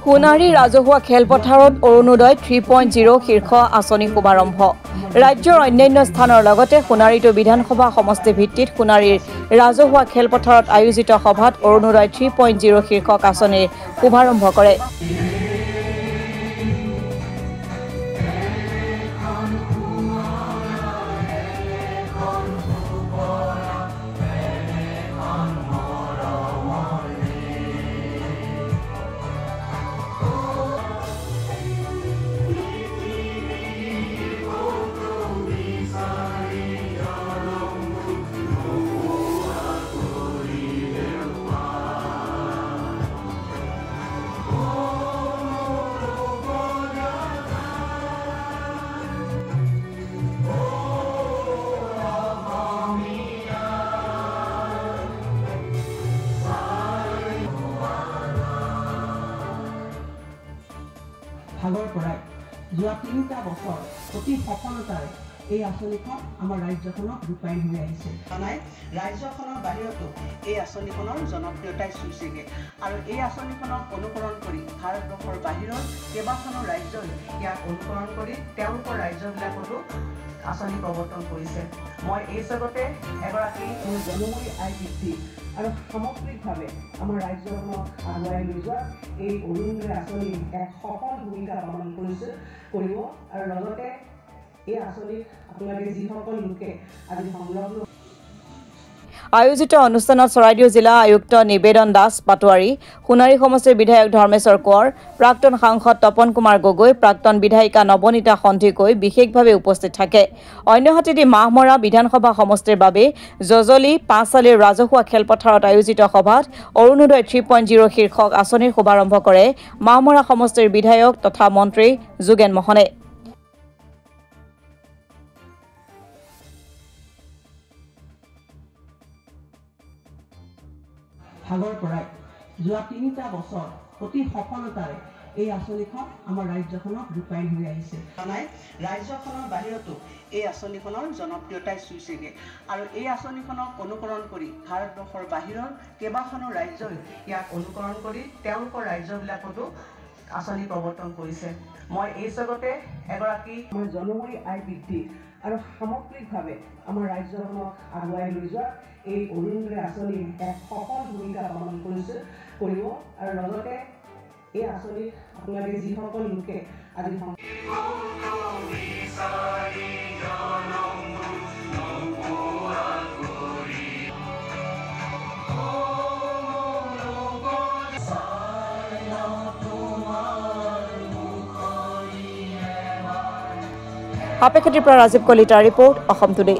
সোণাৰী ৰাজহুৱা খেলপথাৰত অৰুণোদয় 3.0 শীৰ্ষ আঁচনি শুভাৰম্ভ ৰাজ্যৰ অন্যান্য স্থানৰ লগতে সোণাৰীটো বিধানসভা সমষ্টি ভিত্তিত সোণাৰীৰ ৰাজহুৱা খেলপথাৰত আয়োজিত সভাত অৰুণোদয় 3.0 শীৰ্ষক আঁচনিৰ শুভাৰম্ভ কৰে। ভাগৰ পৰাই যোৱা ৩টা বছৰ অতি সফলতাৰে এই আঁচনিখন আমাৰ ৰাজ্যখনত ৰূপায়ণ হৈ আহিছে। ৰাজ্যখনৰ বাহিৰতো এই আঁচনিখনৰ জনপ্ৰিয়তাই চুইছেগে আৰু এই আঁচনিখনক অনুকৰণ কৰি ভাৰতবৰ্ষৰ বাহিৰৰ কেইবাখনো ৰাজ্যই ইয়াক অনুকৰণ কৰি তেওঁলোকৰ ৰাজ্যবিলাকতো আঁচনি প্ৰৱৰ্তন কৰিছে। মই এই জগতে এগৰাকী জনমূৰি আয় বৃদ্ধি আৰু সামগ্ৰিকভাৱে আমাৰ ৰাজ্যখনক আগুৱাই লৈ যোৱা এই অৰুণোদয় আঁচনি এক সফল ভূমিকা পালন কৰিব আৰু লগতে এই আঁচনিত আপোনালোকে যিসকল লোকে আজি সংলগ্ন আয়োজিত অনুষ্ঠানত চৰাইদেউ জিলা আয়ুক্ত নিবেদন দাস পাটোৱাৰী, সোণাৰী সমষ্টিৰ বিধায়ক ধৰ্মেশ্বৰ কোঁৱৰ, প্ৰাক্তন সাংসদ তপন কুমাৰ গগৈ, প্ৰাক্তন বিধায়িকা নৱনীতা সন্ধিকৈ বিশেষভাৱে উপস্থিত থাকে। অন্যহাতেদি মাহমৰা বিধানসভা সমষ্টিৰ বাবে জজলি পাঁচআলিৰ ৰাজহুৱা খেলপথাৰত আয়োজিত সভাত অৰুণোদয় 3.0 শীৰ্ষক আঁচনিৰ শুভাৰম্ভ কৰে মাহমৰা সমষ্টিৰ বিধায়ক তথা মন্ত্ৰী যোগেন মহনে। ভাগৰ পৰাই যোৱা ৩টা বছৰ অতি সফলতাৰে এই আঁচনিখন আমাৰ ৰাজ্যখনত ৰূপায়ণ হৈ আহিছে। ৰাজ্যখনৰ বাহিৰতো এই আঁচনিখনৰ জনপ্ৰিয়তাই চুইছেগে আৰু এই আঁচনিখনক অনুকৰণ কৰি ভাৰতবৰ্ষৰ বাহিৰৰ কেইবাখনো ৰাজ্যই ইয়াক অনুকৰণ কৰি তেওঁলোকৰ ৰাজ্যবিলাকতো আঁচনি প্ৰৱৰ্তন কৰিছে। মই এই জগতে এগৰাকী জনমূৰি আয় বৃদ্ধি আৰু সামগ্ৰিকভাৱে আমাৰ ৰাজ্যখনক আগুৱাই লৈ যোৱা এই অৰুণোদয় আঁচনি এক সফল ভূমিকা পালন কৰিব আৰু লগতে এই আঁচনিত আপোনালোকে যিসকল লোকে আজি সাপেক্ষতিৰ পৰা ৰাজীৱ কলিতাৰ ৰিপৰ্ট অসম টুডে।